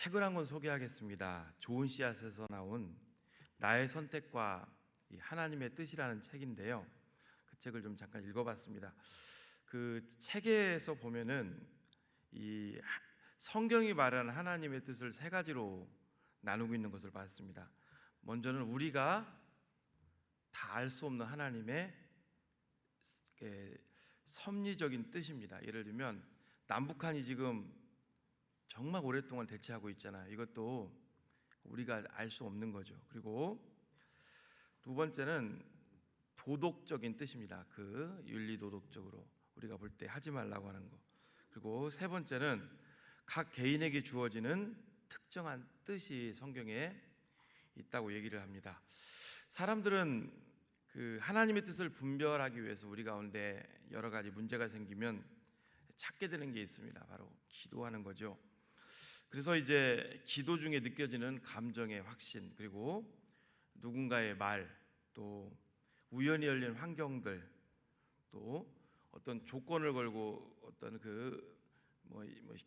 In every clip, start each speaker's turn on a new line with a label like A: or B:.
A: 책을 한 권 소개하겠습니다. 좋은 씨앗에서 나온 나의 선택과 이 하나님의 뜻이라는 책인데요. 그 책을 좀 잠깐 읽어봤습니다. 그 책에서 보면은 이 성경이 말하는 하나님의 뜻을 세 가지로 나누고 있는 것을 봤습니다. 먼저는 우리가 다 알 수 없는 하나님의 섭리적인 뜻입니다. 예를 들면 남북한이 지금 정말 오랫동안 대치하고 있잖아요. 이것도 우리가 알 수 없는 거죠. 그리고 두 번째는 도덕적인 뜻입니다. 그 윤리도덕적으로 우리가 볼 때 하지 말라고 하는 거. 그리고 세 번째는 각 개인에게 주어지는 특정한 뜻이 성경에 있다고 얘기를 합니다. 사람들은 그 하나님의 뜻을 분별하기 위해서 우리 가운데 여러 가지 문제가 생기면 찾게 되는 게 있습니다. 바로 기도하는 거죠. 그래서 이제 기도 중에 느껴지는 감정의 확신, 그리고 누군가의 말, 또 우연히 열린 환경들, 또 어떤 조건을 걸고 어떤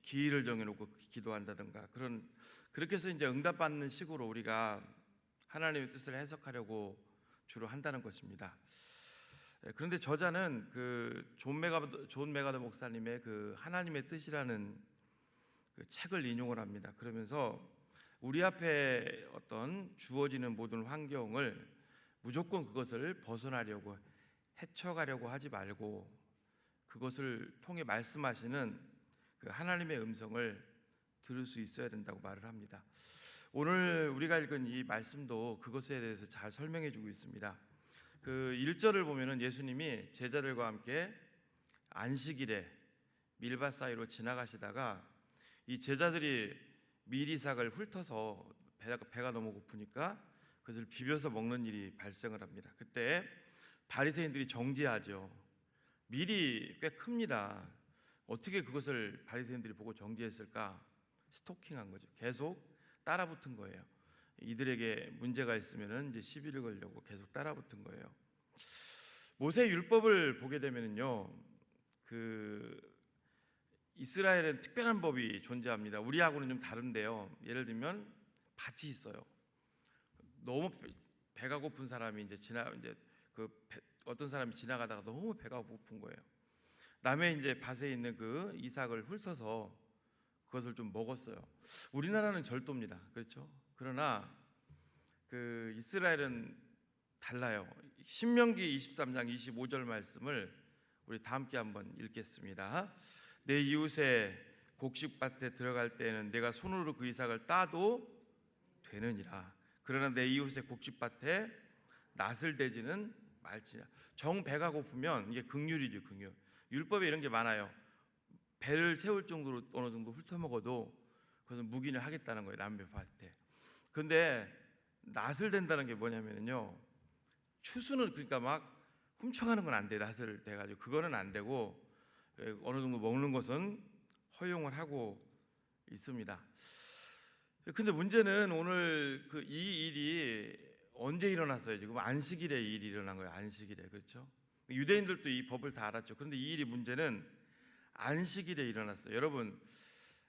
A: 기일을 정해놓고 기도한다든가 그렇게 해서 이제 응답받는 식으로 우리가 하나님의 뜻을 해석하려고 주로 한다는 것입니다. 그런데 저자는 그 존 메가더 목사님의 그 하나님의 뜻이라는 그 책을 인용을 합니다. 그러면서 우리 앞에 어떤 주어지는 모든 환경을 무조건 그것을 벗어나려고 헤쳐가려고 하지 말고 그것을 통해 말씀하시는 그 하나님의 음성을 들을 수 있어야 된다고 말을 합니다. 오늘 우리가 읽은 이 말씀도 그것에 대해서 잘 설명해 주고 있습니다. 그 1절을 보면은 예수님이 제자들과 함께 안식일에 밀밭 사이로 지나가시다가 이 제자들이 미리삭을 훑어서 배가 너무 고프니까 그것을 비벼서 먹는 일이 발생을 합니다. 그때 바리새인들이 정죄하죠. 밀이 꽤 큽니다. 어떻게 그것을 바리새인들이 보고 정죄했을까? 스토킹한 거죠. 계속 따라붙은 거예요. 이들에게 문제가 있으면은 이제 시비를 걸려고 계속 따라붙은 거예요. 모세 율법을 보게 되면은요, 이스라엘은 특별한 법이 존재합니다. 우리하고는 좀 다른데요. 예를 들면 밭이 있어요. 너무 배가 고픈 사람이 어떤 사람이 지나가다가 너무 배가 고픈 거예요. 남의 이제 밭에 있는 그 이삭을 훑어서 그것을 좀 먹었어요. 우리나라는 절도입니다. 그렇죠? 그러나 그 이스라엘은 달라요. 신명기 23장 25절 말씀을 우리 다 함께 한번 읽겠습니다. 내 이웃의 곡식밭에 들어갈 때에는 내가 손으로 그 이삭을 따도 되느니라. 그러나 내 이웃의 곡식밭에 낫을 대지는 말지니라. 정 배가 고프면 이게 긍휼이죠, 긍휼. 율법에 이런 게 많아요. 배를 채울 정도로 어느 정도 훑어먹어도 그것은 묵인을 하겠다는 거예요, 남의 밭에. 그런데 낫을 댄다는 게 뭐냐면요, 추수는 그러니까 막 훔쳐가는 건 안 돼. 낫을 대가지고 그거는 안 되고 어느 정도 먹는 것은 허용을 하고 있습니다. 근데 문제는 오늘 이 일이 언제 일어났어요? 지금 안식일에 이 일이 일어난 거예요. 안식일에. 그렇죠? 유대인들도 이 법을 다 알았죠. 그런데 이 일이 문제는 안식일에 일어났어요. 여러분,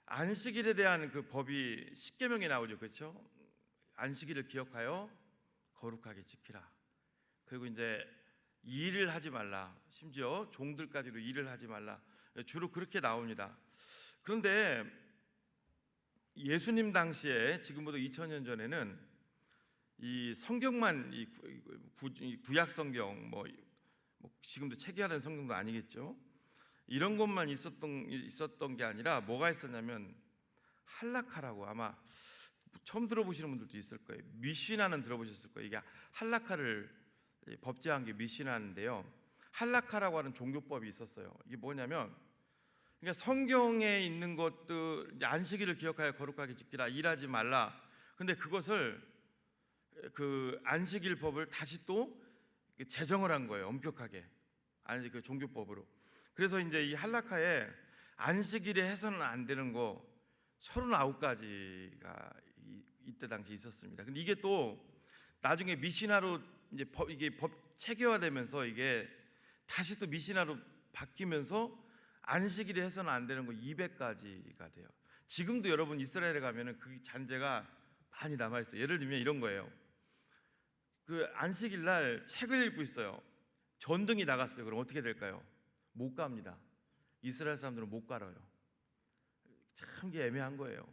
A: 안식일에 대한 그 법이 십계명에 나오죠. 그렇죠? 안식일을 기억하여 거룩하게 지키라. 그리고 이제 일을 하지 말라. 심지어 종들까지도 일을 하지 말라. 주로 그렇게 나옵니다. 그런데 예수님 당시에 지금부터 2000년 전에는 이 성경만 구약 성경 지금도 체계화된 성경도 아니겠죠. 이런 것만 있었던 게 아니라 뭐가 있었냐면 할라카라고, 아마 처음 들어보시는 분들도 있을 거예요. 미시나는 들어보셨을 거예요. 이게 할라카를 법제한 게 미시나인데요. 할라카라고 하는 종교법이 있었어요. 이게 뭐냐면, 그러니까 성경에 있는 것들, 안식일을 기억하여 거룩하게 지키라, 일하지 말라. 근데 그것을 그 안식일 법을 다시 또 제정을 한 거예요. 엄격하게. 그 종교법으로. 그래서 이제 이 할라카에 안식일에 해서는 안 되는 거 39가지가 이때 당시 있었습니다. 근데 이게 또 나중에 미시나로 이게 법 체계화되면서 이게 다시 또 미시나로 바뀌면서 안식일에 해서는 안 되는 거 200가지가 돼요. 지금도 여러분 이스라엘에 가면은 그 잔재가 많이 남아 있어요. 예를 들면 이런 거예요. 그 안식일 날 책을 읽고 있어요. 전등이 나갔어요. 그럼 어떻게 될까요? 못 갑니다. 이스라엘 사람들은 못 갈아요. 참 이게 애매한 거예요.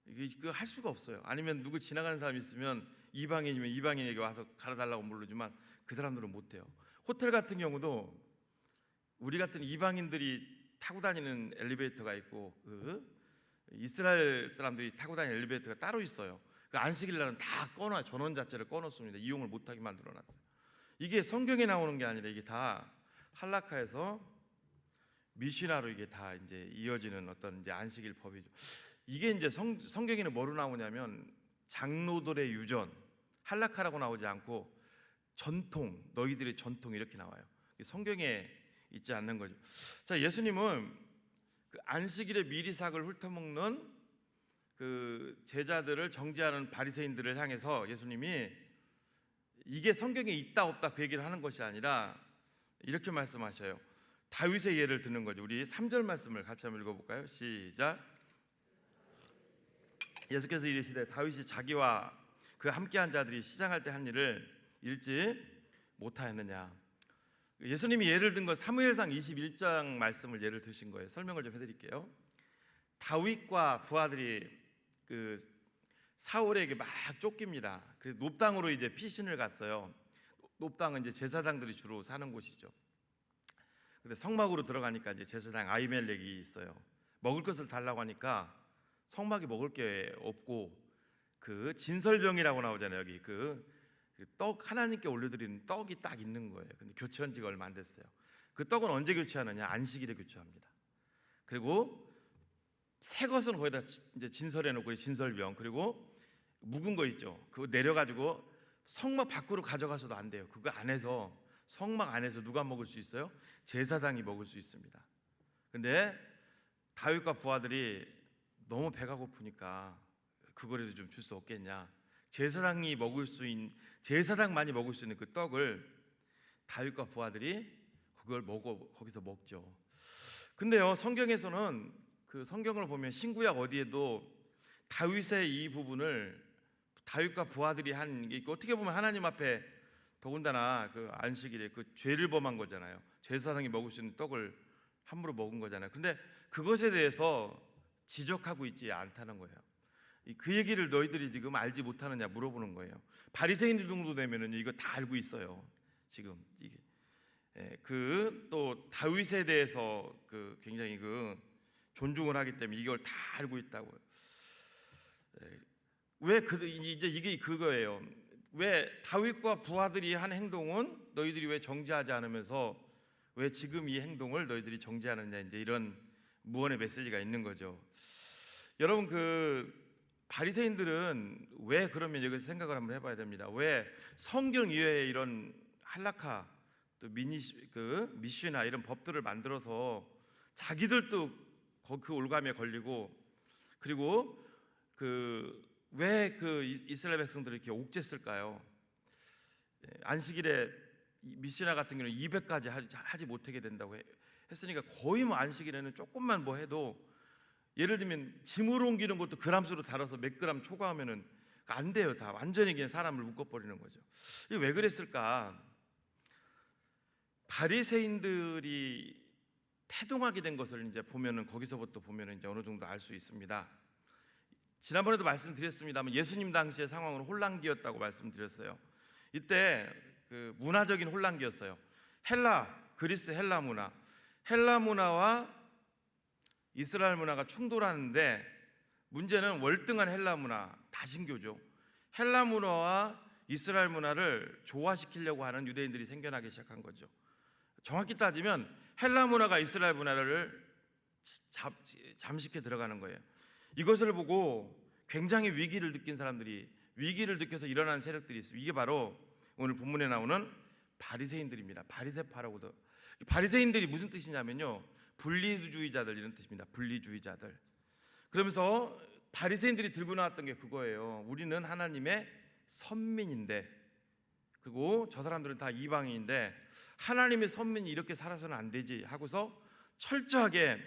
A: 이게 할 수가 없어요. 아니면 누구 지나가는 사람이 있으면 이방인이면 이방인에게 와서 갈아달라고 부르지만 그 사람들은 못 해요. 호텔 같은 경우도 우리 같은 이방인들이 타고 다니는 엘리베이터가 있고 이스라엘 사람들이 타고 다니는 엘리베이터가 따로 있어요. 그 안식일 날은 다 꺼놔요. 전원 자체를 꺼놓습니다. 이용을 못하게 만들어놨어요. 이게 성경에 나오는 게 아니라 이게 다 할라카에서 미시나로 이게 다 이제 이어지는 어떤 이제 안식일 법이죠. 이게 이제 성경에는 뭐로 나오냐면 장로들의 유전, 할라카라고 나오지 않고 전통, 너희들의 전통 이렇게 나와요. 성경에 있지 않는 거죠. 자, 예수님은 그 안식일에 미리삭을 훑어먹는 그 제자들을 정죄하는 바리새인들을 향해서 예수님이 이게 성경에 있다 없다 그 얘기를 하는 것이 아니라 이렇게 말씀하셔요. 다윗의 예를 드는 거죠. 우리 3절 말씀을 같이 한번 읽어볼까요? 시작. 예수께서 이르시되 다윗이 자기와 그 함께한 자들이 시장할 때 한 일을 읽지 못하였느냐. 예수님이 예를 든 건 사무엘상 21장 말씀을 예를 드신 거예요. 설명을 좀 해드릴게요. 다윗과 부하들이 그 사울에게 막 쫓깁니다. 그래서 높당으로 이제 피신을 갔어요. 높당은 이제 제사장들이 주로 사는 곳이죠. 근데 성막으로 들어가니까 이제 제사장 아히멜렉이 있어요. 먹을 것을 달라고 하니까 성막이 먹을 게 없고 그 진설병이라고 나오잖아요. 여기 그 떡 하나님께 올려드리는 떡이 딱 있는 거예요. 근데 교체한 지가 얼마 안 됐어요. 그 떡은 언제 교체하느냐? 안식일에 교체합니다. 그리고 새 것은 거기다 이제 진설해 놓고 진설병 그리고 묵은 거 있죠. 그거 내려가지고 성막 밖으로 가져가서도 안 돼요. 그거 안에서 성막 안에서 누가 먹을 수 있어요? 제사장이 먹을 수 있습니다. 근데 다윗과 부하들이 너무 배가 고프니까 그거라도 좀 줄 수 없겠냐? 제사장만이 먹을 수 있는 그 떡을 다윗과 부하들이 그걸 거기서 먹죠. 근데요, 성경에서는 그 성경을 보면 신구약 어디에도 다윗의 이 부분을 다윗과 부하들이 한 게 어떻게 보면 하나님 앞에 더군다나 그 안식일에 그 죄를 범한 거잖아요. 제사장이 먹을 수 있는 떡을 함부로 먹은 거잖아요. 근데 그것에 대해서 지적하고 있지 않다는 거예요. 그 얘기를 너희들이 지금 알지 못하느냐 물어보는 거예요. 바리새인들 정도 되면은 이거 다 알고 있어요. 지금 이게 그 또 다윗에 대해서 그 굉장히 그 존중을 하기 때문에 이걸 다 알고 있다고요. 왜 이제 이게 그거예요. 왜 다윗과 부하들이 한 행동은 너희들이 왜 정죄하지 않으면서 왜 지금 이 행동을 너희들이 정죄하느냐, 이제 이런 무언의 메시지가 있는 거죠. 여러분, 그 바리새인들은 왜 그러면 여기서 생각을 한번 해봐야 됩니다. 왜 성경 이외에 이런 할라카 또 미시나 이런 법들을 만들어서 자기들도 그 올감에 걸리고, 그리고 왜 이스라엘 백성들을 이렇게 옥죄했을까요? 안식일에 미시나 같은 경우는 200까지 하지 못하게 된다고 했으니까 거의 뭐 안식일에는 조금만 뭐 해도, 예를 들면 짐을 옮기는 것도 그람수로 다뤄서 몇 그람 초과하면은 안 돼요. 다 완전히 그냥 사람을 묶어버리는 거죠. 이게 왜 그랬을까? 바리새인들이 태동하게 된 것을 이제 보면은 거기서부터 보면은 이제 어느 정도 알 수 있습니다. 지난번에도 말씀드렸습니다만 예수님 당시의 상황은 혼란기였다고 말씀드렸어요. 이때 그 문화적인 혼란기였어요. 그리스 헬라 문화와 이스라엘 문화가 충돌하는데, 문제는 월등한 헬라 문화, 다신교죠. 헬라 문화와 이스라엘 문화를 조화시키려고 하는 유대인들이 생겨나기 시작한 거죠. 정확히 따지면 헬라 문화가 이스라엘 문화를 잠식해 들어가는 거예요. 이것을 보고 굉장히 위기를 느껴서 일어난 세력들이 있습니다. 이게 바로 오늘 본문에 나오는 바리새인들입니다. 바리새파라고도. 바리새인들이 무슨 뜻이냐면요, 분리주의자들 이런 뜻입니다. 분리주의자들. 그러면서 바리새인들이 들고 나왔던 게 그거예요. 우리는 하나님의 선민인데, 그리고 저 사람들은 다 이방인인데 하나님의 선민이 이렇게 살아서는 안 되지 하고서 철저하게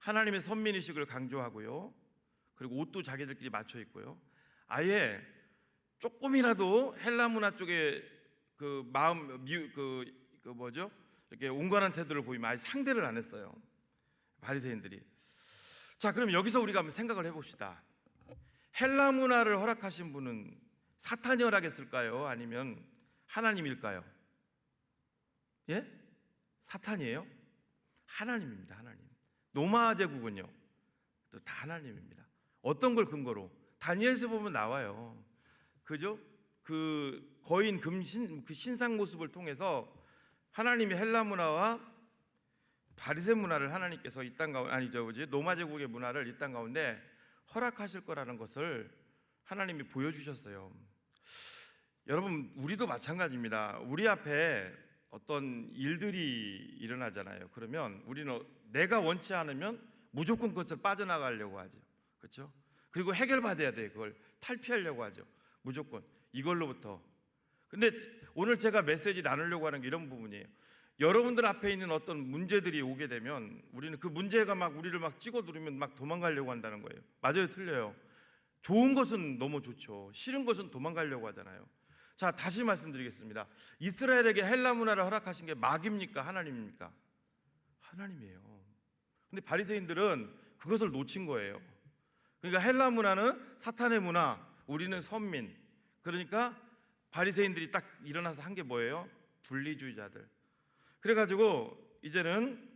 A: 하나님의 선민의식을 강조하고요. 그리고 옷도 자기들끼리 맞춰 입고요. 아예 조금이라도 헬라 문화 쪽에 그 마음 그 뭐죠? 이렇게 온건한 태도를 보이면 아예 상대를 안 했어요. 바리새인들이. 자, 그럼 여기서 우리가 한번 생각을 해봅시다. 헬라 문화를 허락하신 분은 사탄이 허락했을까요? 아니면 하나님일까요? 예? 사탄이에요? 하나님입니다. 하나님. 로마 제국은요, 또 다 하나님입니다. 어떤 걸 근거로? 다니엘서 보면 나와요. 그죠? 그 거인 금신 그 신상 모습을 통해서 하나님이 헬라 문화와 바리새 문화를 하나님께서 이 땅 가운데 로마 제국의 문화를 이 땅 가운데 허락하실 거라는 것을 하나님이 보여주셨어요. 여러분, 우리도 마찬가지입니다. 우리 앞에 어떤 일들이 일어나잖아요. 그러면 우리는 내가 원치 않으면 무조건 그것을 빠져나가려고 하죠. 그렇죠? 그리고 해결받아야 돼. 그걸 탈피하려고 하죠. 무조건 이걸로부터. 근데 오늘 제가 메시지 나누려고 하는 게 이런 부분이에요. 여러분들 앞에 있는 어떤 문제들이 오게 되면 우리는 그 문제가 막 우리를 막 찍어 누르면 막 도망가려고 한다는 거예요. 맞아요, 틀려요? 좋은 것은 너무 좋죠. 싫은 것은 도망가려고 하잖아요. 자, 다시 말씀드리겠습니다. 이스라엘에게 헬라 문화를 허락하신 게 마귀입니까? 하나님입니까? 하나님이에요. 근데 바리새인들은 그것을 놓친 거예요. 그러니까 헬라 문화는 사탄의 문화, 우리는 선민. 그러니까 바리새인들이 딱 일어나서 한 게 뭐예요? 분리주의자들. 그래가지고 이제는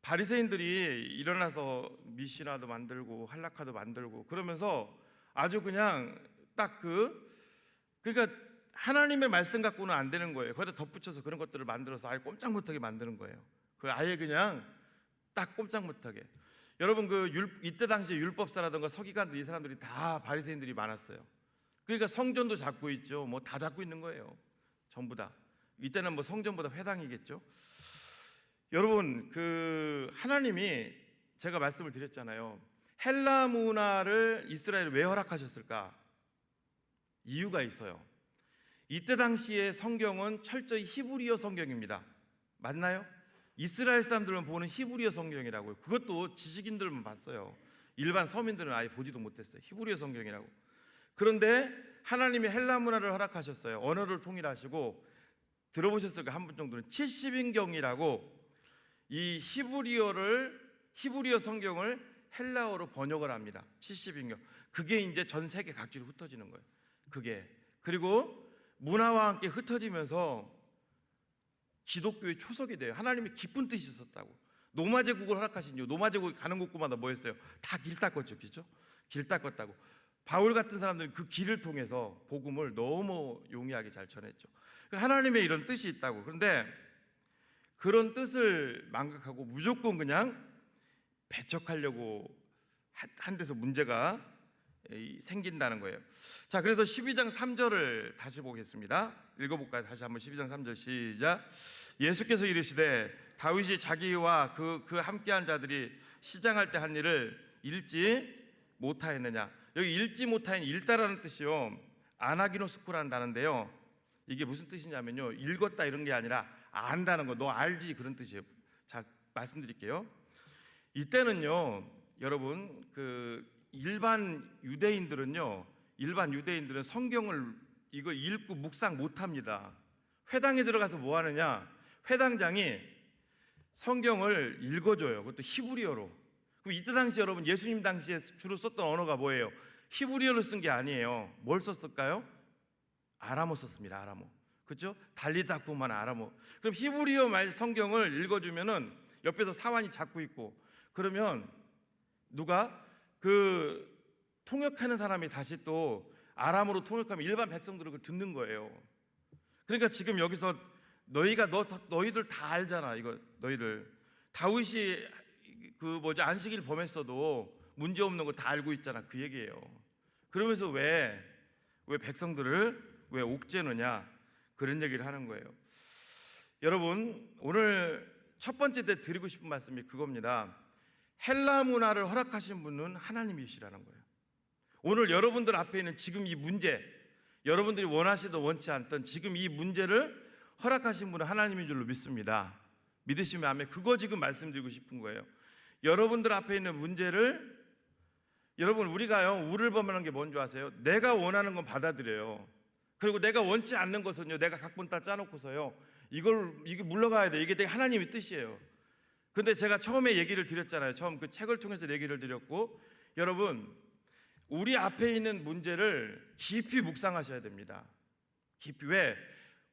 A: 바리새인들이 일어나서 미시나도 만들고 할라카도 만들고 그러면서 아주 그냥 딱 그러니까 하나님의 말씀 갖고는 안 되는 거예요. 거기다 덧붙여서 그런 것들을 만들어서 아예 꼼짝 못하게 만드는 거예요. 그 아예 그냥 딱 꼼짝 못하게. 여러분, 이때 당시에 율법사라든가 서기관들 이 사람들이 다 바리새인들이 많았어요. 그러니까 성전도 잡고 있죠. 뭐 다 잡고 있는 거예요. 전부 다. 이때는 뭐 성전보다 회당이겠죠. 여러분, 하나님이 제가 말씀을 드렸잖아요. 헬라 문화를 이스라엘에 왜 허락하셨을까? 이유가 있어요. 이때 당시의 성경은 철저히 히브리어 성경입니다. 맞나요? 이스라엘 사람들만 보는 히브리어 성경이라고요. 그것도 지식인들만 봤어요. 일반 서민들은 아예 보지도 못했어요. 히브리어 성경이라고. 그런데 하나님이 헬라 문화를 허락하셨어요. 언어를 통일하시고 들어보셨을까? 한 분 정도는 70인경이라고 이 히브리어 성경을 헬라어로 번역을 합니다. 70인경. 그게 이제 전 세계 각지로 흩어지는 거예요. 그리고 문화와 함께 흩어지면서 기독교의 초석이 돼요. 하나님이 기쁜 뜻이 있었다고. 로마 제국을 허락하신 이유, 로마 제국이 가는 곳마다 뭐였어요? 다 길 닦았죠, 그렇죠? 길 닦았다고. 바울 같은 사람들은 그 길을 통해서 복음을 너무 용이하게 잘 전했죠. 하나님의 이런 뜻이 있다고. 그런데 그런 뜻을 망각하고 무조건 그냥 배척하려고 한 데서 문제가 생긴다는 거예요. 자, 그래서 12장 3절을 다시 보겠습니다. 읽어볼까요? 다시 한번 12장 3절 시작. 예수께서 이르시되 다윗이 자기와 그 함께한 자들이 시장할 때 한 일을 읽지 못하였느냐. 여기 읽지 못하인 읽다라는 뜻이요, 아나기노스코라는 단어인데요, 이게 무슨 뜻이냐면요, 읽었다 이런 게 아니라 안다는 거, 너 알지, 그런 뜻이에요. 자, 말씀드릴게요. 이때는요, 여러분, 일반 유대인들은 성경을 이거 읽고 묵상 못합니다. 회당에 들어가서 뭐 하느냐? 회당장이 성경을 읽어줘요. 그것도 히브리어로. 그럼 이때 당시 여러분, 예수님 당시에 주로 썼던 언어가 뭐예요? 히브리어를 쓴 게 아니에요. 뭘 썼을까요? 아람어 썼습니다. 아람어. 그렇죠? 달리다쿠만 아람어. 그럼 히브리어 말 성경을 읽어주면은 옆에서 사환이 잡고 있고, 그러면 누가 통역하는 사람이 다시 또 아람어로 통역하면 일반 백성들은 그걸 듣는 거예요. 그러니까 지금 여기서 너희들 다 알잖아. 이거 너희들 다윗이 안식일 범했어도 문제 없는 거 다 알고 있잖아. 그 얘기예요. 그러면서 왜 백성들을 왜 옥죄느냐, 그런 얘기를 하는 거예요. 여러분, 오늘 첫 번째 때 드리고 싶은 말씀이 그겁니다. 헬라 문화를 허락하신 분은 하나님이시라는 거예요. 오늘 여러분들 앞에 있는 지금 이 문제, 여러분들이 원하시든 원치 않던 지금 이 문제를 허락하신 분은 하나님인 줄로 믿습니다. 믿으시면 아멘. 그거 지금 말씀드리고 싶은 거예요. 여러분들 앞에 있는 문제를 여러분 우리가요 우를 범하는 게 뭔지 아세요? 내가 원하는 건 받아들여요. 그리고 내가 원치 않는 것은요 내가 각본 다 짜놓고서요 이게 물러가야 돼. 이게 되게 하나님의 뜻이에요. 근데 제가 처음에 얘기를 드렸잖아요. 처음 그 책을 통해서 얘기를 드렸고 여러분 우리 앞에 있는 문제를 깊이 묵상하셔야 됩니다. 깊이 왜?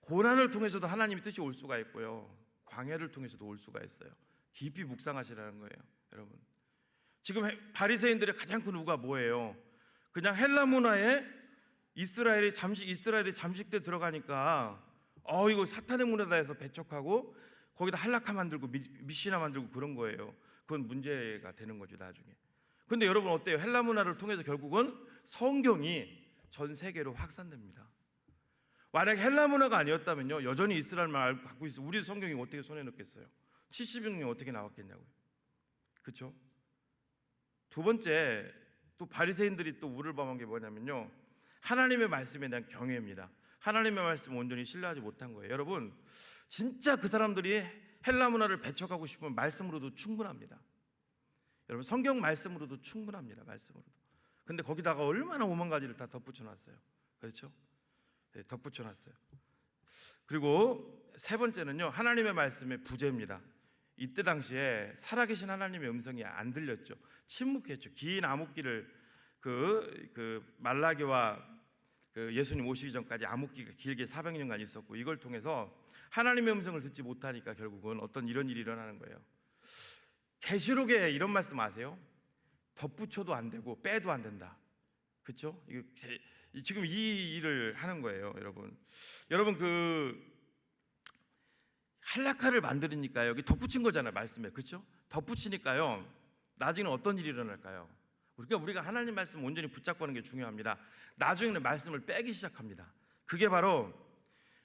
A: 고난을 통해서도 하나님의 뜻이 올 수가 있고요. 광야를 통해서도 올 수가 있어요. 깊이 묵상하시라는 거예요, 여러분. 지금 바리새인들의 가장 큰 우가 뭐예요? 그냥 헬라 문화에 이스라엘이 잠식돼 들어가니까 이거 사탄의 문화다 해서 배척하고 거기다 할라카 만들고 미시나 만들고 그런 거예요. 그건 문제가 되는 거죠, 나중에. 근데 여러분 어때요? 헬라 문화를 통해서 결국은 성경이 전 세계로 확산됩니다. 만약 헬라 문화가 아니었다면요 여전히 이스라엘만 알고 갖고 있어 우리 성경이 어떻게 손에 넣겠어요? 70년이 어떻게 나왔겠냐고요. 그렇죠? 두 번째 또 바리새인들이 또 우를 범한 게 뭐냐면요 하나님의 말씀에 대한 경외입니다. 하나님의 말씀을 온전히 신뢰하지 못한 거예요. 여러분 진짜 그 사람들이 헬라 문화를 배척하고 싶으면 말씀으로도 충분합니다. 여러분 성경 말씀으로도 충분합니다. 말씀으로도. 근데 거기다가 얼마나 오만 가지를 다 덧붙여놨어요. 그렇죠? 네, 덧붙여놨어요. 그리고 세 번째는요 하나님의 말씀의 부재입니다. 이때 당시에 살아계신 하나님의 음성이 안 들렸죠. 침묵했죠. 긴 암흑기를 그 말라기와 그 예수님 오시기 전까지 암흑기가 길게 400년간 있었고 이걸 통해서 하나님의 음성을 듣지 못하니까 결국은 어떤 이런 일이 일어나는 거예요. 계시록에 이런 말씀 아세요? 덧붙여도 안 되고 빼도 안 된다. 그렇죠? 지금 이 일을 하는 거예요, 여러분. 여러분 그 할라카를 만들으니까 여기 덧붙인 거잖아요, 말씀에. 그렇죠? 덧붙이니까요. 나중에는 어떤 일이 일어날까요? 그러니까 우리가 하나님 말씀 온전히 붙잡고 하는 게 중요합니다. 나중에는 말씀을 빼기 시작합니다. 그게 바로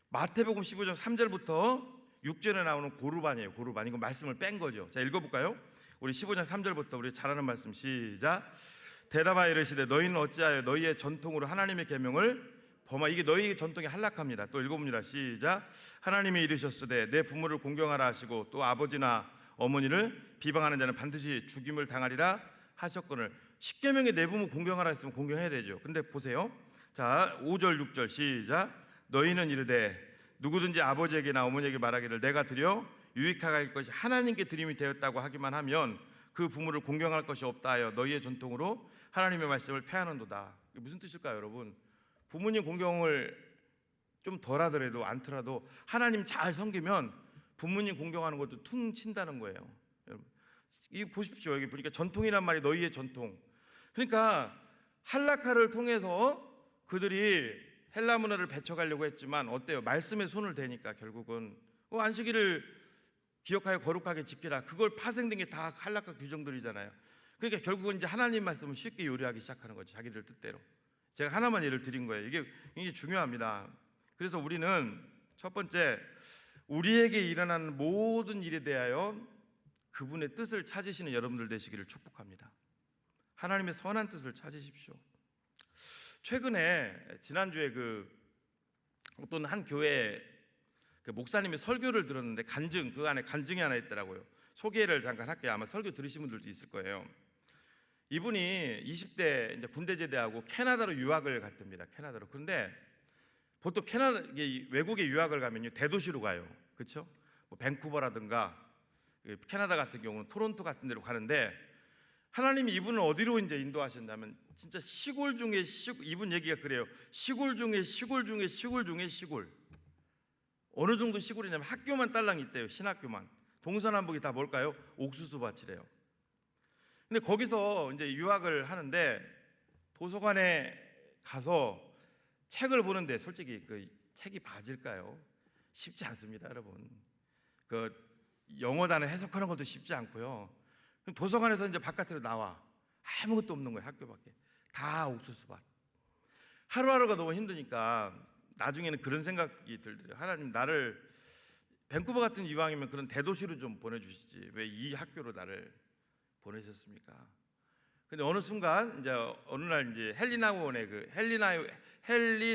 A: 마태복음 15장 3절부터 6절에 나오는 고르반이에요. 고르반. 이거 말씀을 뺀 거죠. 자, 읽어볼까요? 우리 15장 3절부터 우리 잘 아는 말씀 시작. 대답하여 이르시되 너희는 어찌하여 너희의 전통으로 하나님의 계명을 이게 너희의 전통이 할락합니다. 또 읽어봅니다. 시작. 하나님이 이르셨으되 내 부모를 공경하라 하시고 또 아버지나 어머니를 비방하는 자는 반드시 죽임을 당하리라 하셨거늘. 십계명에 내 부모 공경하라 했으면 공경해야 되죠. 근데 보세요. 자, 5절 6절 시작. 너희는 이르되 누구든지 아버지에게나 어머니에게 말하기를 내가 드려 유익하게 할 것이 하나님께 드림이 되었다고 하기만 하면 그 부모를 공경할 것이 없다 하여 너희의 전통으로 하나님의 말씀을 폐하는도다. 이게 무슨 뜻일까요, 여러분? 부모님 공경을 좀 덜 하더라도 않더라도 하나님 잘 섬기면 부모님 공경하는 것도 퉁 친다는 거예요. 여러분, 이 보십시오. 여기 보니까 전통이란 말이 너희의 전통. 그러니까 할라카를 통해서 그들이 헬라 문화를 배척하려고 했지만 어때요? 말씀에 손을 대니까 결국은 안식일을 기억하여 거룩하게 지키라. 그걸 파생된 게 다 할라카 규정들이잖아요. 그러니까 결국은 이제 하나님 말씀을 쉽게 요리하기 시작하는 거죠. 자기들 뜻대로. 제가 하나만 예를 드린 거예요. 이게 중요합니다. 그래서 우리는 첫 번째 우리에게 일어나는 모든 일에 대하여 그분의 뜻을 찾으시는 여러분들 되시기를 축복합니다. 하나님의 선한 뜻을 찾으십시오. 최근에 지난주에 어떤 한 교회 목사님의 설교를 들었는데 그 안에 간증이 하나 있더라고요. 소개를 잠깐 할게요. 아마 설교 들으신 분들도 있을 거예요. 이분이 20대 이제 군대 제대하고 캐나다로 유학을 갔답니다. 캐나다로. 그런데 보통 외국에 유학을 가면요 대도시로 가요. 그렇죠? 뭐 밴쿠버라든가 캐나다 같은 경우는 토론토 같은 데로 가는데 하나님이 이분을 어디로 이제 인도하셨냐면 진짜 시골 중에 이분 얘기가 그래요. 시골 중에 시골 중에 시골 중에 시골. 어느 정도 시골이냐면 학교만 딸랑 있대요. 신학교만. 동서남북이 다 뭘까요? 옥수수 밭이래요. 근데 거기서 이제 유학을 하는데 도서관에 가서 책을 보는데 솔직히 그 책이 맞을까요? 쉽지 않습니다, 여러분. 그 영어 단어 해석하는 것도 쉽지 않고요. 도서관에서 이제 바깥으로 나와 아무것도 없는 거예요. 학교 밖에 다 옥수수밭. 하루하루가 너무 힘드니까 나중에는 그런 생각이 들더래요. 하나님 나를 밴쿠버 같은 이왕이면 그런 대도시로 좀 보내주시지 왜 이 학교로 나를 보내셨습니까? 근데 어느 순간 이제 어느 날 이제 헨리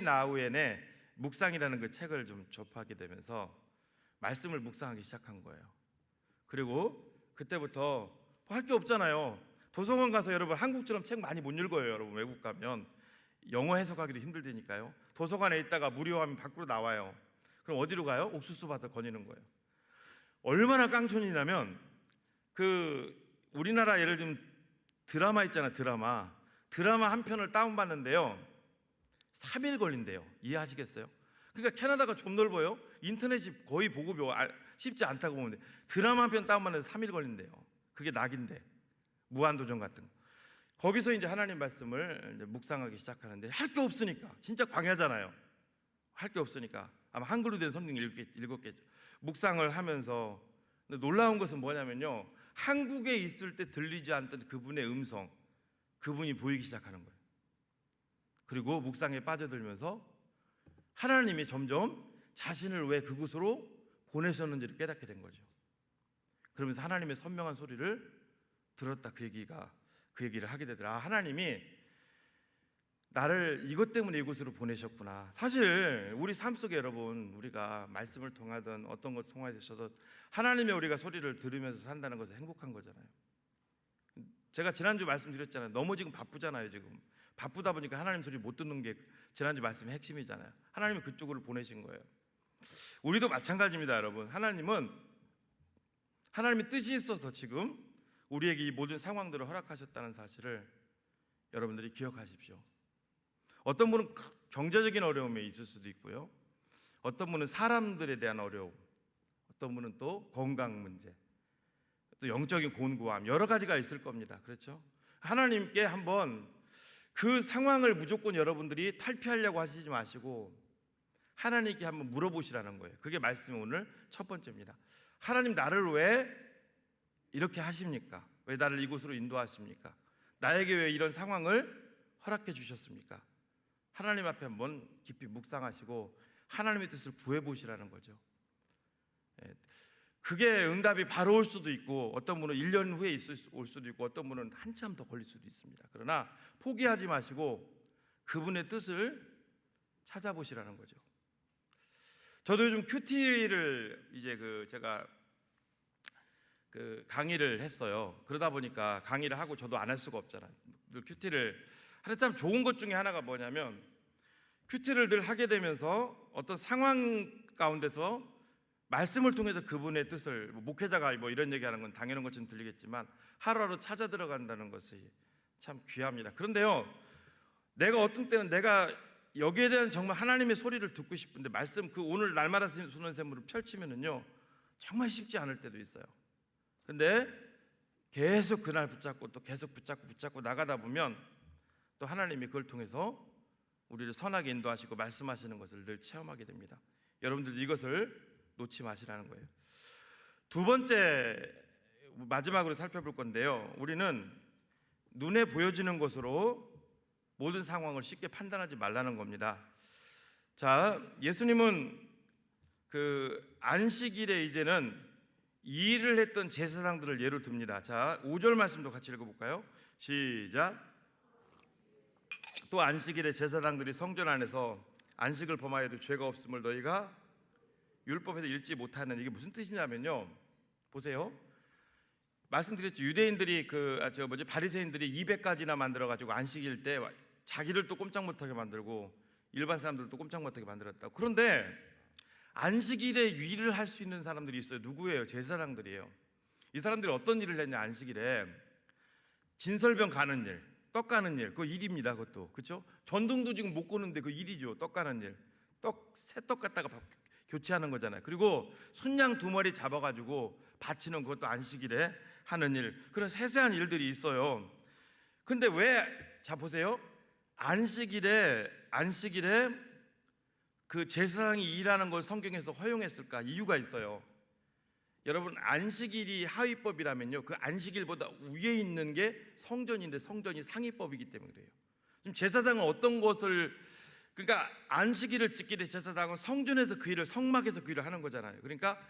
A: 나우엔의 묵상이라는 그 책을 좀 접하게 되면서 말씀을 묵상하기 시작한 거예요. 그리고 그때부터 할 게 없잖아요. 도서관 가서 여러분 한국처럼 책 많이 못 읽어요. 여러분 외국 가면 영어 해석하기도 힘들다니까요. 도서관에 있다가 무료하면 밖으로 나와요. 그럼 어디로 가요? 옥수수 밭을 거니는 거예요. 얼마나 깡촌이냐면 우리나라 예를 들면 드라마 있잖아요. 드라마 한 편을 다운받는데요 3일 걸린대요. 이해하시겠어요? 그러니까 캐나다가 좀 넓어요. 인터넷이 거의 보급이 쉽지 않다고 보면 돼요. 드라마 한 편 다운받는데 3일 걸린대요. 그게 낙인데 무한도전 같은 거. 거기서 이제 하나님 말씀을 이제 묵상하기 시작하는데 할 게 없으니까 진짜 광야잖아요. 할 게 없으니까 아마 한글로 된 성경 읽었겠죠. 묵상을 하면서 놀라운 것은 뭐냐면요 한국에 있을 때 들리지 않던 그분의 음성, 그분이 보이기 시작하는 거예요. 그리고 묵상에 빠져들면서 하나님이 점점 자신을 왜 그곳으로 보내셨는지를 깨닫게 된 거죠. 그러면서 하나님의 선명한 소리를 들었다. 그 얘기를 하게 되더라. 하나님이 나를 이것 때문에 이곳으로 보내셨구나. 사실 우리 삶 속에 여러분 우리가 말씀을 통하든 어떤 것 통하셔도 하나님의 우리가 소리를 들으면서 산다는 것은 행복한 거잖아요. 제가 지난주 말씀드렸잖아요. 너무 지금 바쁘잖아요. 지금 바쁘다 보니까 하나님 소리 못 듣는 게 지난주 말씀의 핵심이잖아요. 하나님은 그쪽으로 보내신 거예요. 우리도 마찬가지입니다. 여러분 하나님이 뜻이 있어서 지금 우리에게 이 모든 상황들을 허락하셨다는 사실을 여러분들이 기억하십시오. 어떤 분은 경제적인 어려움에 있을 수도 있고요. 어떤 분은 사람들에 대한 어려움, 어떤 분은 또 건강 문제, 또 영적인 곤고함, 여러 가지가 있을 겁니다. 그렇죠? 하나님께 한번 그 상황을 무조건 여러분들이 탈피하려고 하시지 마시고 하나님께 한번 물어보시라는 거예요. 그게 말씀의 오늘 첫 번째입니다. 하나님 나를 왜 이렇게 하십니까? 왜 나를 이곳으로 인도하십니까? 나에게 왜 이런 상황을 허락해 주셨습니까? 하나님 앞에 한번 깊이 묵상하시고 하나님의 뜻을 구해보시라는 거죠. 그게 응답이 바로 올 수도 있고 어떤 분은 1년 후에 올 수도 있고 어떤 분은 한참 더 걸릴 수도 있습니다. 그러나 포기하지 마시고 그분의 뜻을 찾아보시라는 거죠. 저도 요즘 큐티를 이제 제가 강의를 했어요. 그러다 보니까 강의를 하고 저도 안 할 수가 없잖아요. 늘 큐티를 하는 참 좋은 것 중에 하나가 뭐냐면 큐티를 늘 하게 되면서 어떤 상황 가운데서 말씀을 통해서 그분의 뜻을 목회자가 이런 얘기하는 건 당연한 것처럼 들리겠지만 하루하루 찾아 들어간다는 것이 참 귀합니다. 그런데요, 내가 어떤 때는 내가 여기에 대한 정말 하나님의 소리를 듣고 싶은데 말씀 오늘 날마다 쓰는 셈으로 펼치면은요 정말 쉽지 않을 때도 있어요. 근데 계속 그날 붙잡고 또 계속 붙잡고 나가다 보면 또 하나님이 그걸 통해서 우리를 선하게 인도하시고 말씀하시는 것을 늘 체험하게 됩니다. 여러분들 이것을 놓지 마시라는 거예요. 두 번째 마지막으로 살펴볼 건데요. 우리는 눈에 보여지는 것으로 모든 상황을 쉽게 판단하지 말라는 겁니다. 자, 예수님은 안식일에 이제는 이 일을 했던 제사장들을 예로 듭니다. 자, 5절 말씀도 같이 읽어볼까요? 시작. 또 안식일에 제사장들이 성전 안에서 안식을 범하여도 죄가 없음을 너희가 율법에서 읽지 못하는, 이게 무슨 뜻이냐면요, 보세요. 말씀드렸죠. 유대인들이 바리새인들이 200가지나 만들어가지고 안식일 때 자기들도 꼼짝 못하게 만들고 일반 사람들도 꼼짝 못하게 만들었다고. 그런데 안식일에 일을 할 수 있는 사람들이 있어요. 누구예요? 제사장들이에요. 이 사람들이 어떤 일을 했냐? 안식일에 진설병 가는 일, 떡 가는 일, 그거 일입니다. 그것도 그렇죠? 전등도 지금 못 끄는데 그 일이죠. 떡 가는 일, 새떡 갖다가 교체하는 거잖아요. 그리고 순양 2마리 잡아가지고 바치는 그것도 안식일에 하는 일, 그런 세세한 일들이 있어요. 근데 자 보세요. 안식일에 그 제사장이 일하는 걸 성경에서 허용했을까? 이유가 있어요. 여러분, 안식일이 하위법이라면요, 그 안식일보다 위에 있는 게 성전인데 성전이 상위법이기 때문에 그래요. 지금 제사장은 어떤 것을, 그러니까 안식일을 지킬 때 제사장은 성전에서 그 일을, 성막에서 그 일을 하는 거잖아요. 그러니까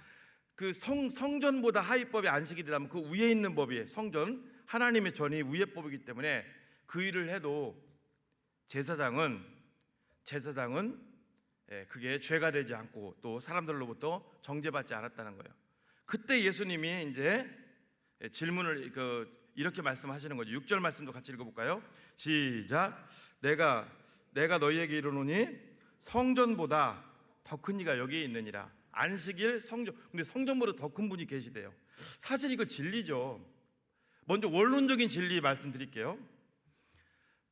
A: 그 성전보다 하위법이 안식일이라면 그 위에 있는 법이 성전, 하나님의 전이 위의 법이기 때문에 그 일을 해도 제사장은 그게 죄가 되지 않고 또 사람들로부터 정죄받지 않았다는 거예요. 그때 예수님이 이제 질문을 이렇게 말씀하시는 거죠. 6절 말씀도 같이 읽어볼까요? 시작. 내가 너희에게 이르노니 성전보다 더 큰 이가 여기에 있느니라. 안식일 성전. 근데 성전보다 더 큰 분이 계시대요. 사실 이거 진리죠. 먼저 원론적인 진리 말씀드릴게요.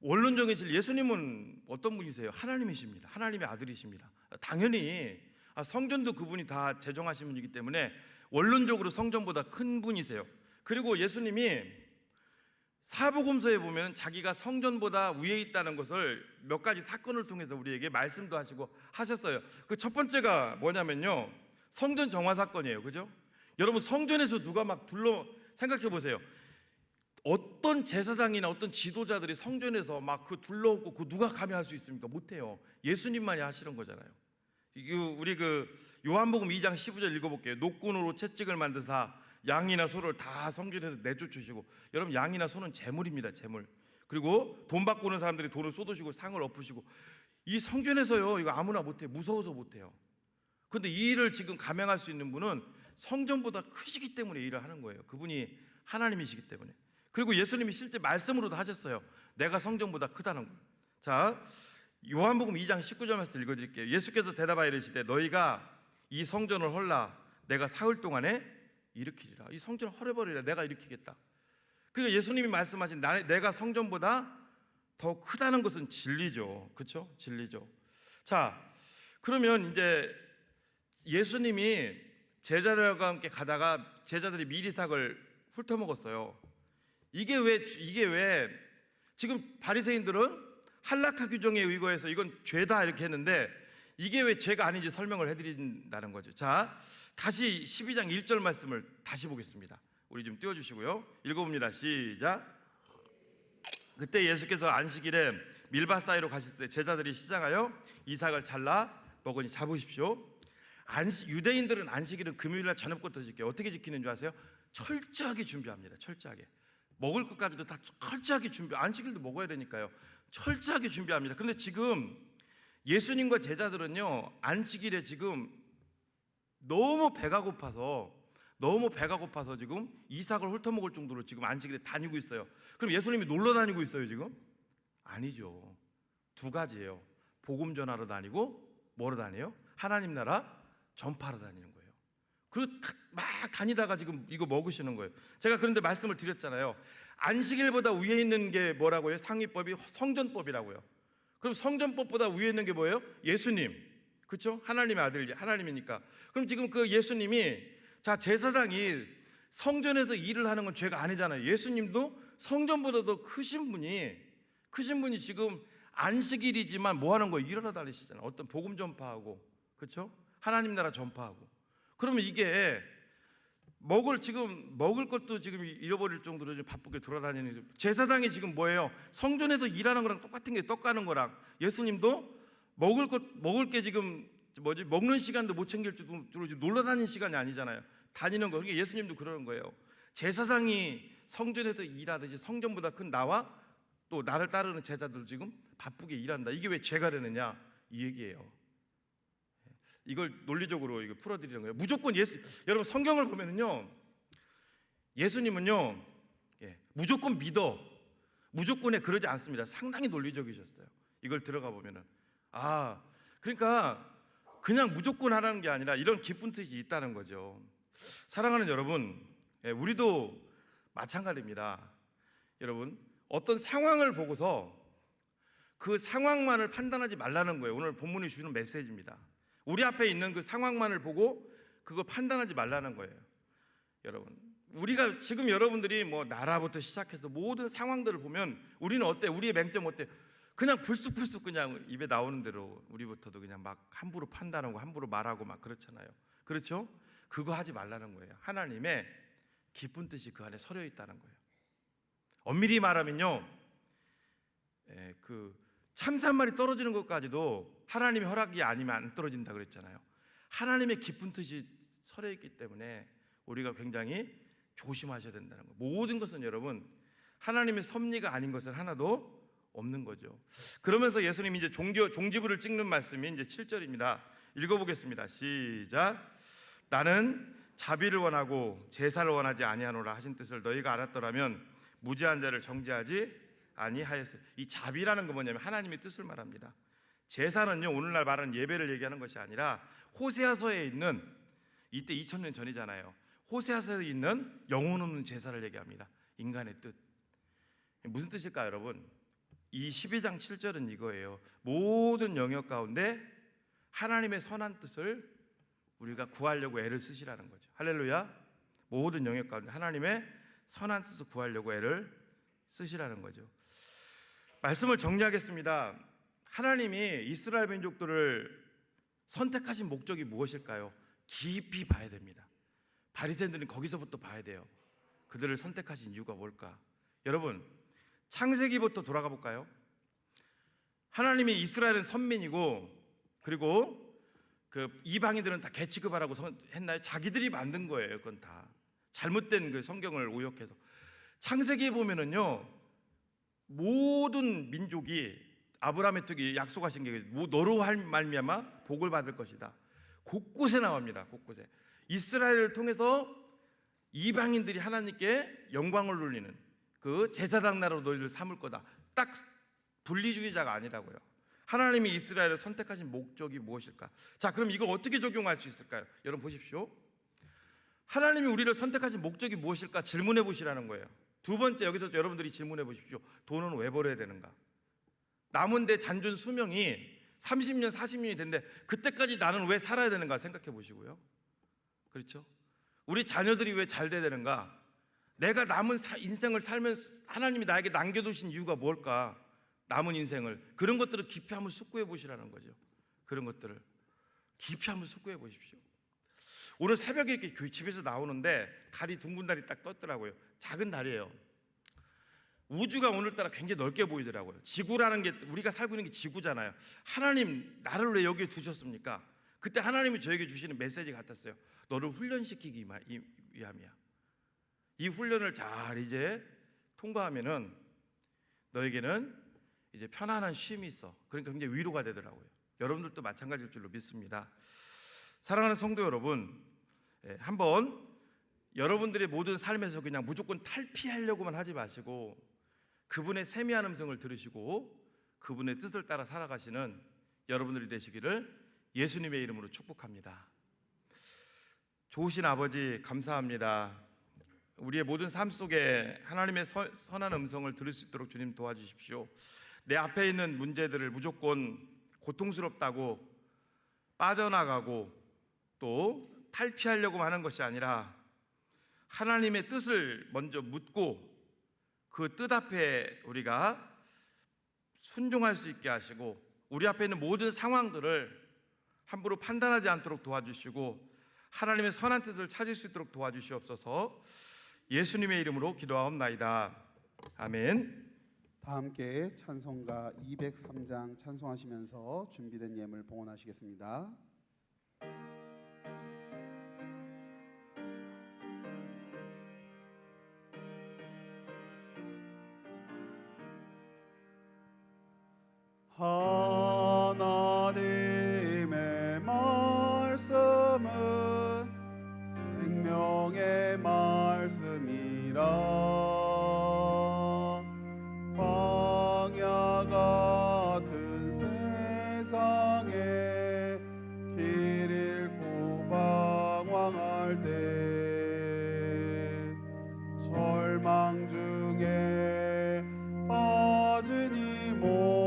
A: 원론적인 진리. 예수님은 어떤 분이세요? 하나님이십니다. 하나님의 아들이십니다. 당연히 성전도 그분이 다 제정하신 분이기 때문에 원론적으로 성전보다 큰 분이세요. 그리고 예수님이 사복음서에 보면 자기가 성전보다 위에 있다는 것을 몇 가지 사건을 통해서 우리에게 말씀도 하시고 하셨어요. 그 첫 번째가 뭐냐면요, 성전 정화 사건이에요. 그죠? 여러분, 성전에서 누가 막 생각해 보세요. 어떤 제사장이나 어떤 지도자들이 성전에서 막 둘러오고 누가 감히 할 수 있습니까? 못해요. 예수님만이 하시는 거잖아요. 우리 요한복음 2장 15절 읽어볼게요. 노끈으로 채찍을 만드사 양이나 소를 다 성전에서 내쫓으시고, 여러분, 양이나 소는 재물입니다. 재물. 그리고 돈 받고 오는 사람들이 돈을 쏟으시고 상을 엎으시고, 이 성전에서요, 이거 아무나 못해요. 무서워서 못해요. 그런데 이 일을 지금 감행할 수 있는 분은 성전보다 크시기 때문에 일을 하는 거예요. 그분이 하나님이시기 때문에. 그리고 예수님이 실제 말씀으로도 하셨어요. 내가 성전보다 크다는 거. 자, 요한복음 2장 19절 말씀 읽어드릴게요. 예수께서 대답하여 이르시되 너희가 이 성전을 헐라 내가 사흘 동안에 일으키리라. 이 성전을 헐어버리라. 내가 일으키겠다. 그러니까 예수님이 말씀하신 내가 성전보다 더 크다는 것은 진리죠. 그렇죠? 진리죠. 자, 그러면 이제 예수님이 제자들과 함께 가다가 제자들이 미리삭을 훑어먹었어요. 이게 왜 지금 바리새인들은 할라카 규정에 의거해서 이건 죄다 이렇게 했는데 이게 왜 죄가 아닌지 설명을 해드린다는 거죠. 자, 다시 12장 1절 말씀을 다시 보겠습니다. 우리 좀 띄워주시고요. 읽어봅니다. 시작. 그때 예수께서 안식일에 밀밭 사이로 가실 때 제자들이 시장하여 이삭을 잘라 먹으니 잡으십시오. 유대인들은 안식일은 금요일날 저녁부터 지켜요. 어떻게 지키는 줄 아세요? 철저하게 준비합니다. 철저하게. 먹을 것까지도 다 철저하게 안식일도 먹어야 되니까요. 철저하게 준비합니다. 그런데 지금 예수님과 제자들은요, 안식일에 지금 너무 배가 고파서 지금 이삭을 훑어먹을 정도로 지금 안식일에 다니고 있어요. 그럼 예수님이 놀러 다니고 있어요 지금? 아니죠. 두 가지예요. 복음 전하러 다니고 뭐로 다녀요? 하나님 나라 전파하러 다니는 거예요. 그리고 막 다니다가 지금 이거 먹으시는 거예요. 제가 그런데 말씀을 드렸잖아요. 안식일보다 위에 있는 게 뭐라고요? 상위법이 성전법이라고요. 그럼 성전법보다 위에 있는 게 뭐예요? 예수님. 그렇죠? 하나님의 아들, 하나님이니까. 그럼 지금 그 예수님이, 자, 제사장이 성전에서 일을 하는 건 죄가 아니잖아요. 예수님도 성전보다 더 크신 분이 지금 안식일이지만 뭐 하는 거예요? 일하러 다니시잖아요. 어떤 복음 전파하고, 그렇죠? 하나님 나라 전파하고. 그러면 이게 먹을 것도 지금 잃어버릴 정도로 좀 바쁘게 돌아다니는, 제사장이 지금 뭐예요? 성전에서 일하는 거랑 똑같은 게 떡 가는 거랑, 예수님도 먹을 게 지금 먹는 시간도 못 챙길 정도로 놀러 다니는 시간이 아니잖아요. 다니는 거. 그러니까 예수님도 그러는 거예요. 제사장이 성전에서 일하듯이 성전보다 큰 나와 또 나를 따르는 제자들 지금 바쁘게 일한다. 이게 왜 죄가 되느냐? 이 얘기예요. 이걸 논리적으로 이거 풀어드리는 거예요. 무조건 여러분 성경을 보면은요, 예수님은요, 무조건 믿어, 무조건에 그러지 않습니다. 상당히 논리적이셨어요. 이걸 들어가 보면은 그러니까 그냥 무조건 하라는 게 아니라 이런 깊은 뜻이 있다는 거죠. 사랑하는 여러분, 우리도 마찬가지입니다. 여러분, 어떤 상황을 보고서 그 상황만을 판단하지 말라는 거예요. 오늘 본문이 주는 메시지입니다. 우리 앞에 있는 그 상황만을 보고 그걸 판단하지 말라는 거예요. 여러분, 우리가 지금 여러분들이 뭐 나라부터 시작해서 모든 상황들을 보면 우리는 어때? 우리의 맹점 어때? 그냥 불쑥불쑥 그냥 입에 나오는 대로 우리부터도 그냥 막 함부로 판단하고 함부로 말하고 막 그렇잖아요. 그렇죠? 그거 하지 말라는 거예요. 하나님의 깊은 뜻이 그 안에 서려 있다는 거예요. 엄밀히 말하면요, 그 참새한마리 떨어지는 것까지도 하나님의 허락이 아니면 안 떨어진다 그랬잖아요. 하나님의 깊은 뜻이 서려 있기 때문에 우리가 굉장히 조심하셔야 된다는 거예요. 모든 것은 여러분 하나님의 섭리가 아닌 것은 하나도 없는 거죠. 그러면서 예수님이 이제 종지부를 찍는 말씀이 이제 7절입니다. 읽어보겠습니다. 시작. 나는 자비를 원하고 제사를 원하지 아니하노라 하신 뜻을 너희가 알았더라면 무죄한 자를 정죄하지 아니하였으리. 이 자비라는 건 뭐냐면 하나님의 뜻을 말합니다. 제사는요, 오늘날 말하는 예배를 얘기하는 것이 아니라 호세아서에 있는, 이때 2000년 전이잖아요, 호세아서에 있는 영혼 없는 제사를 얘기합니다. 인간의 뜻. 무슨 뜻일까요, 여러분? 이 12장 7절은 이거예요. 모든 영역 가운데 하나님의 선한 뜻을 우리가 구하려고 애를 쓰시라는 거죠. 할렐루야. 모든 영역 가운데 하나님의 선한 뜻을 구하려고 애를 쓰시라는 거죠. 말씀을 정리하겠습니다. 하나님이 이스라엘 민족들을 선택하신 목적이 무엇일까요? 깊이 봐야 됩니다. 바리새인들은 거기서부터 봐야 돼요. 그들을 선택하신 이유가 뭘까? 여러분, 창세기부터 돌아가 볼까요? 하나님이 이스라엘은 선민이고, 그리고 그 이방인들은 다 개 취급하라고 했나요? 자기들이 만든 거예요. 그건 다 잘못된 그 성경을 오역해서. 창세기에 보면은요, 모든 민족이 아브라함의 떡이 약속하신 게 너로 할 말미암아 복을 받을 것이다. 곳곳에 나옵니다. 곳곳에. 이스라엘을 통해서 이방인들이 하나님께 영광을 돌리는 그 제사장 나라로 너희를 삼을 거다. 딱 분리주의자가 아니라고요. 하나님이 이스라엘을 선택하신 목적이 무엇일까? 자, 그럼 이거 어떻게 적용할 수 있을까요? 여러분 보십시오. 하나님이 우리를 선택하신 목적이 무엇일까? 질문해 보시라는 거예요. 두 번째, 여기서 여러분들이 질문해 보십시오. 돈은 왜 벌어야 되는가? 남은 내 잔존 수명이 30년, 40년이 됐는데 그때까지 나는 왜 살아야 되는가 생각해 보시고요. 그렇죠? 우리 자녀들이 왜 잘 돼야 되는가? 내가 남은 인생을 살면서 하나님이 나에게 남겨두신 이유가 뭘까? 남은 인생을, 그런 것들을 깊이 한번 숙고해 보시라는 거죠. 그런 것들을 깊이 한번 숙고해 보십시오. 오늘 새벽에 이렇게 집에서 나오는데 달이 둥근 달이 딱 떴더라고요. 작은 달이에요. 우주가 오늘따라 굉장히 넓게 보이더라고요. 지구라는 게, 우리가 살고 있는 게 지구잖아요. 하나님 나를 왜 여기에 두셨습니까? 그때 하나님이 저에게 주시는 메시지 같았어요. 너를 훈련시키기 위함이야. 이 훈련을 잘 이제 통과하면은 너에게는 이제 편안한 쉼이 있어. 그러니까 굉장히 위로가 되더라고요. 여러분들도 마찬가지일 줄로 믿습니다. 사랑하는 성도 여러분, 한번 여러분들의 모든 삶에서 그냥 무조건 탈피하려고만 하지 마시고 그분의 세미한 음성을 들으시고 그분의 뜻을 따라 살아가시는 여러분들이 되시기를 예수님의 이름으로 축복합니다. 좋으신 아버지, 감사합니다. 우리의 모든 삶 속에 하나님의 선한 음성을 들을 수 있도록 주님 도와주십시오. 내 앞에 있는 문제들을 무조건 고통스럽다고 빠져나가고 또 탈피하려고 하는 것이 아니라 하나님의 뜻을 먼저 묻고 그 뜻 앞에 우리가 순종할 수 있게 하시고 우리 앞에 있는 모든 상황들을 함부로 판단하지 않도록 도와주시고 하나님의 선한 뜻을 찾을 수 있도록 도와주시옵소서. 예수님의 이름으로 기도하옵나이다. 아멘.
B: 다 함께 찬송가 203장 찬송하시면서 준비된 예물 봉헌하시겠습니다. 하나님의 말씀은 생명의 말씀이라 광야 같은 세상에 길 잃고 방황할 때 절망 중에 빠진 이 몸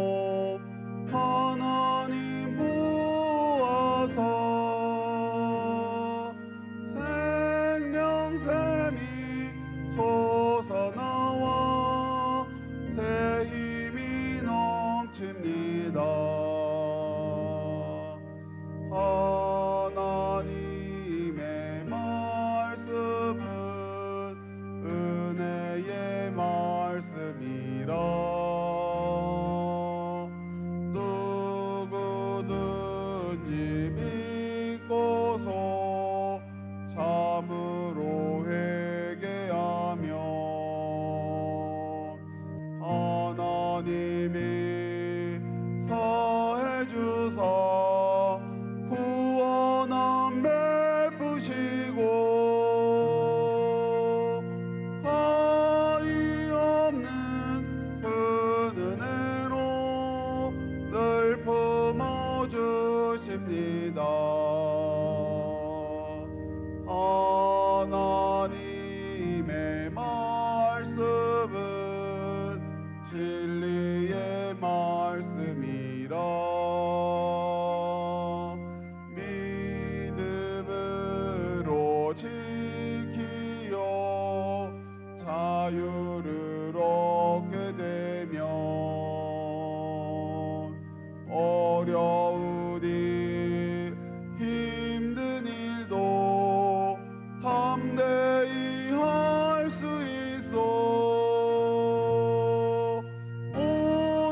B: 어려운 일 힘든 일도 담대히 할 수 있어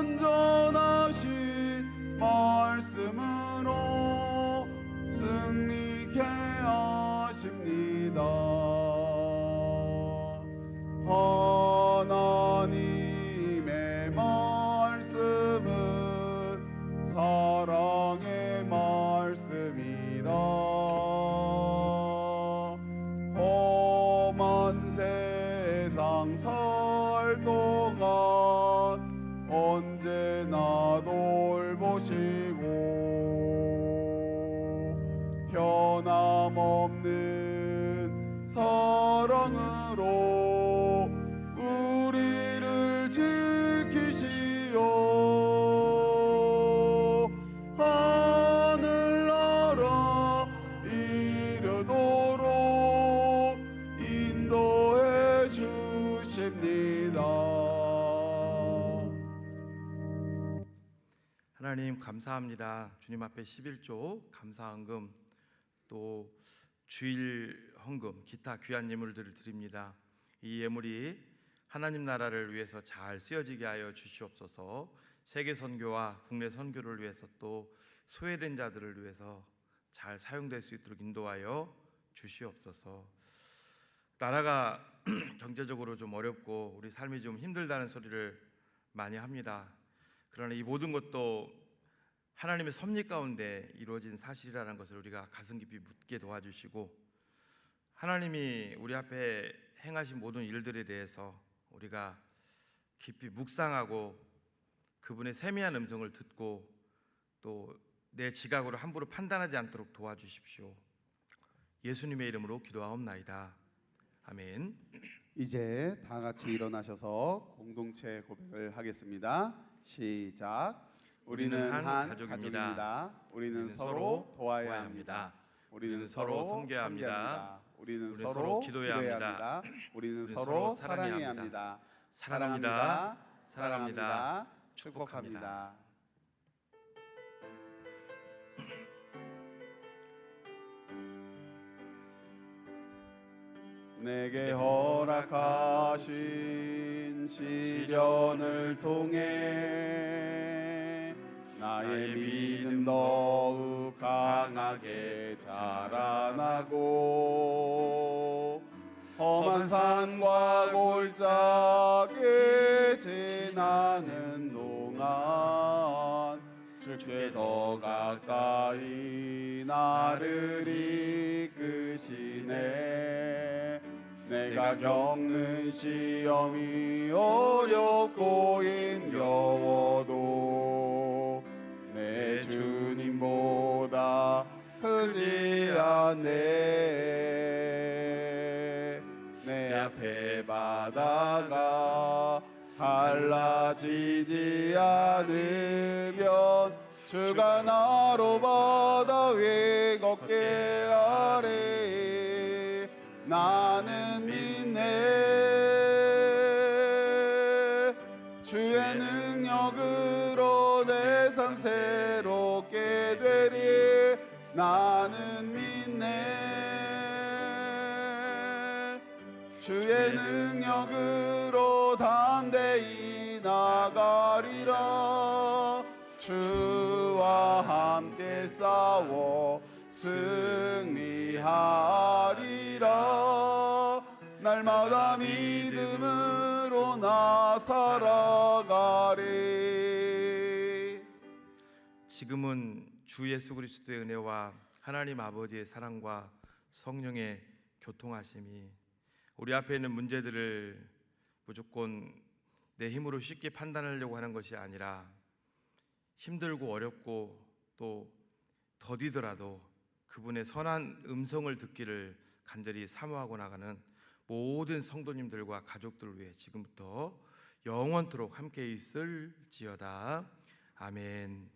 B: 온전하신 말씀으로 승리케 하십니다. 하나님의 말씀은 사랑의 말씀이라 험한 세상 살 동안 언제나 돌보시고 변함없는 사랑으로 우리를 지키시오 하늘나라 이르도록 인도해 주십니다.
A: 하나님 감사합니다. 주님 앞에 11조 감사헌금 또 주일 헌금 기타 귀한 예물들을 드립니다. 이 예물이 하나님 나라를 위해서 잘 쓰여지게 하여 주시옵소서. 세계 선교와 국내 선교를 위해서 또 소외된 자들을 위해서 잘 사용될 수 있도록 인도하여 주시옵소서. 나라가 경제적으로 좀 어렵고 우리 삶이 좀 힘들다는 소리를 많이 합니다. 그러나 이 모든 것도 하나님의 섭리 가운데 이루어진 사실이라는 것을 우리가 가슴 깊이 묻게 도와주시고 하나님이 우리 앞에 행하신 모든 일들에 대해서 우리가 깊이 묵상하고 그분의 세미한 음성을 듣고 또 내 지각으로 함부로 판단하지 않도록 도와주십시오. 예수님의 이름으로 기도하옵나이다. 아멘.
B: 이제 다 같이 일어나셔서 공동체 고백을 하겠습니다. 시작. 우리는 한 가족입니다. 우리는 서로 도와야 합니다. 우리는 서로 섬겨야 합니다. 우리는 서로 기도해야 합니다. 우리는 서로 사랑해야 합니다. 사랑합니다. 사랑합니다. 축복합니다. 내게 허락하신 시련을 통해 나의 믿음 더욱 강하게 자라나고 험한 산과 골짜기 지나는 동안 주께 더 가까이 나를 이끄시네. 내가 겪는 시험이 어렵고 힘겨워도 내 주님보다 크지 않네. 내 앞에 바다가 갈라지지 않으면 주가 나로 바다 위에 걷게 하리. 나는 믿네. 주의 능력으로 내 삶 새롭게 되리. 나는 믿네. 주의 능력으로 담대히 나가리라. 주와 함께 싸워 승리하리라. 날마다 믿음으로 나 살아가리.
A: 지금은 주 예수 그리스도의 은혜와 하나님 아버지의 사랑과 성령의 교통하심이 우리 앞에 있는 문제들을 무조건 내 힘으로 쉽게 판단하려고 하는 것이 아니라 힘들고 어렵고 또 더디더라도 그분의 선한 음성을 듣기를 간절히 사모하고 나가는 모든 성도님들과 가족들을 위해 지금부터 영원토록 함께 있을지어다. 아멘.